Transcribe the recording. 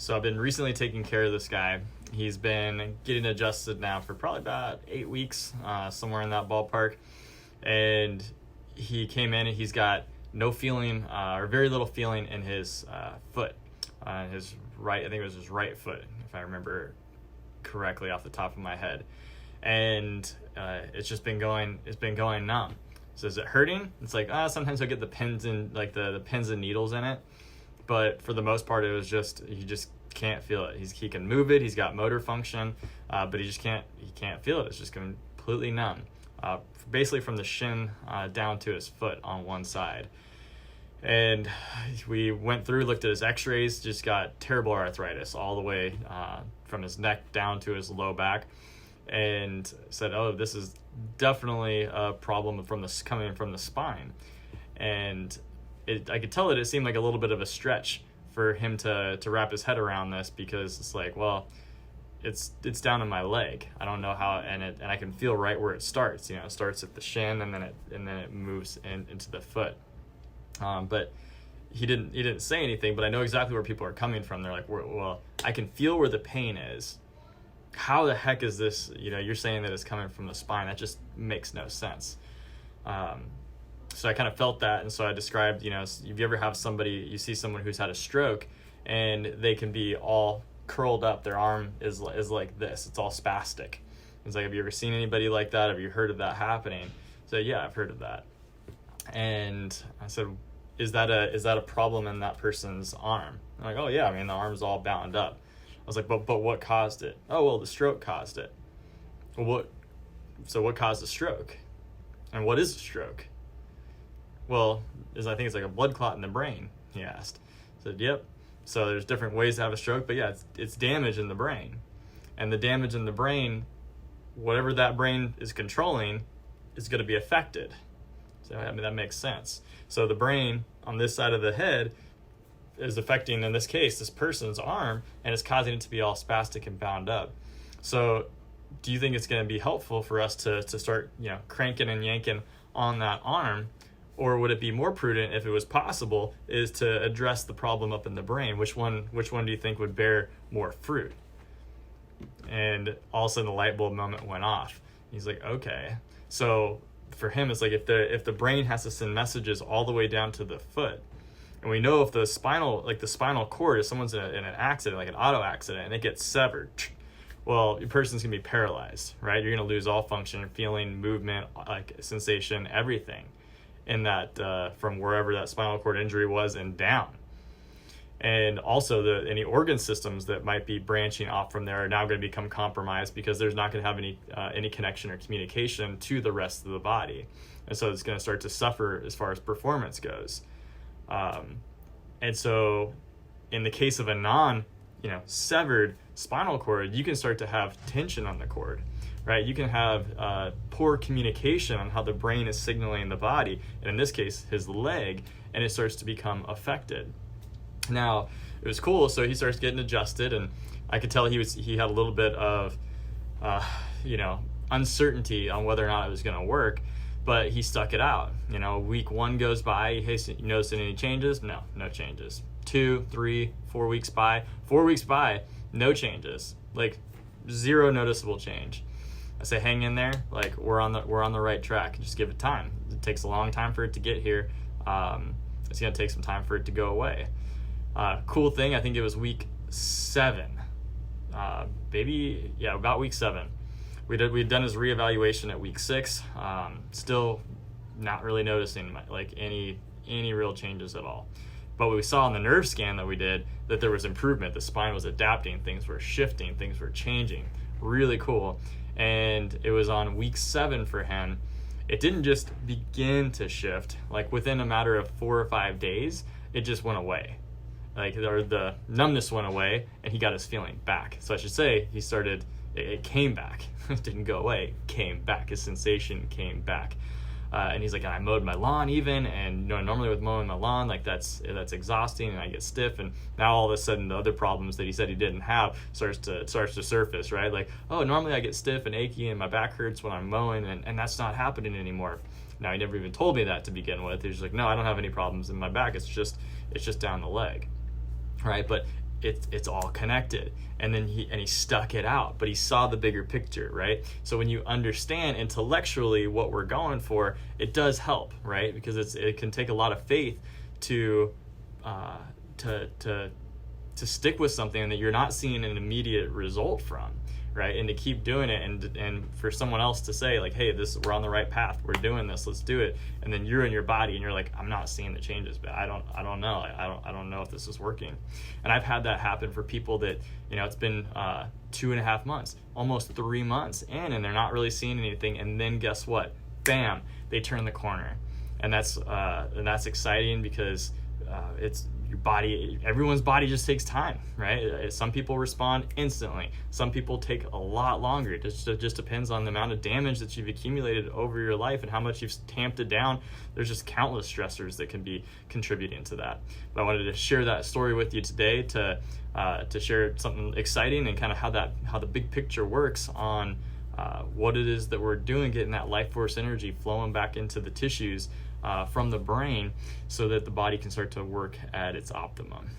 So I've been recently taking care of this guy. He's been getting adjusted now for probably about 8 weeks, somewhere in that ballpark. And he came in and he's got no feeling, or very little feeling in his foot, his right, I think it was his right foot, if I remember correctly off the top of my head. And it's been going numb. So is it hurting? It's like, sometimes he'll get the pins and like the pins and needles in it. But for the most part, it was just, he just can't feel it. He can move it. He's got motor function, but he can't feel it. It's just completely numb, basically from the shin down to his foot on one side. And we went through, looked at his x-rays, just got terrible arthritis all the way from his neck down to his low back, and said, oh, this is definitely a problem coming from the spine. And I could tell that it seemed like a little bit of a stretch for him to wrap his head around this, because it's like, well, it's down in my leg. I don't know how, and I can feel right where it starts. It starts at the shin, and then it moves into the foot. But he didn't say anything, but I know exactly where people are coming from. They're like, well, I can feel where the pain is. How the heck is this? You're saying that it's coming from the spine. That just makes no sense. So I kind of felt that, and so I described, if you ever have you see someone who's had a stroke, and they can be all curled up, their arm is like this, it's all spastic. It's like, have you ever seen anybody like that? Have you heard of that happening? So yeah, I've heard of that. And I said, is that a problem in that person's arm? I'm like, oh yeah, the arm's all bound up. I was like, but what caused it? Oh, well, the stroke caused it. Well, what caused the stroke? And what is a stroke? Well, I think it's like a blood clot in the brain, he asked. I said, yep. So there's different ways to have a stroke, but yeah, it's damage in the brain. And the damage in the brain, whatever that brain is controlling, is going to be affected. So that makes sense. So the brain on this side of the head is affecting, in this case, this person's arm, and it's causing it to be all spastic and bound up. So do you think it's going to be helpful for us to start, cranking and yanking on that arm? Or would it be more prudent, if it was possible, is to address the problem up in the brain? Which one do you think would bear more fruit? And all of a sudden the light bulb moment went off. He's like, okay. So for him, it's like, if the brain has to send messages all the way down to the foot, and we know if the spinal cord, if someone's in an accident, like an auto accident, and it gets severed, well, your person's gonna be paralyzed, right? You're gonna lose all function, feeling, movement, like sensation, everything in that, from wherever that spinal cord injury was and down. And also any organ systems that might be branching off from there are now going to become compromised, because there's not going to have any connection or communication to the rest of the body. And so it's going to start to suffer as far as performance goes. And so in the case of a severed spinal cord, you can start to have tension on the cord, right? You can have poor communication on how the brain is signaling the body, and in this case, his leg, and it starts to become affected. Now, it was cool, so he starts getting adjusted, and I could tell he had a little bit of, uncertainty on whether or not it was going to work, but he stuck it out. Week 1 goes by, hey, you noticing any changes? No changes. 2, 3, 4 weeks by. 4 weeks by, no changes, like zero noticeable change. I say, hang in there, like we're on the right track. Just give it time. It takes a long time for it to get here. It's gonna take some time for it to go away. Cool thing, I think it was week 7, about week 7. We'd done his reevaluation at week 6. Still not really noticing like any real changes at all. But we saw on the nerve scan that we did that there was improvement. The spine was adapting, things were shifting, things were changing. Really cool. And it was on week 7 for him. It didn't just begin to shift, like within a matter of 4 or 5 days, it just went away. The numbness went away, and he got his feeling back. So I should say it came back. It didn't go away, it came back. His sensation came back. And he's like, I mowed my lawn even, and normally with mowing my lawn, like that's exhausting, and I get stiff. And now all of a sudden, the other problems that he said he didn't have starts to surface, right? Like, oh, normally I get stiff and achy, and my back hurts when I'm mowing, and that's not happening anymore. Now, he never even told me that to begin with. He's like, no, I don't have any problems in my back. It's just down the leg, right? But it's all connected. And then he stuck it out, but he saw the bigger picture, right? So when you understand intellectually what we're going for, it does help, right? Because it can take a lot of faith to stick with something that you're not seeing an immediate result from, right? And to keep doing it, and for someone else to say like, hey, we're on the right path, we're doing this, let's do it. And then you're in your body and you're like, I'm not seeing the changes, but I don't know. I don't know if this is working. And I've had that happen for people that, it's been 2.5 months, almost 3 months in, and they're not really seeing anything. And then guess what? Bam, they turn the corner. And that's exciting because it's your body. Everyone's body just takes time, right? Some people respond instantly. Some people take a lot longer. It just depends on the amount of damage that you've accumulated over your life and how much you've tamped it down. There's just countless stressors that can be contributing to that. But I wanted to share that story with you today to share something exciting and kind of how the big picture works on what it is that we're doing, getting that life force energy flowing back into the tissues from the brain so that the body can start to work at its optimum.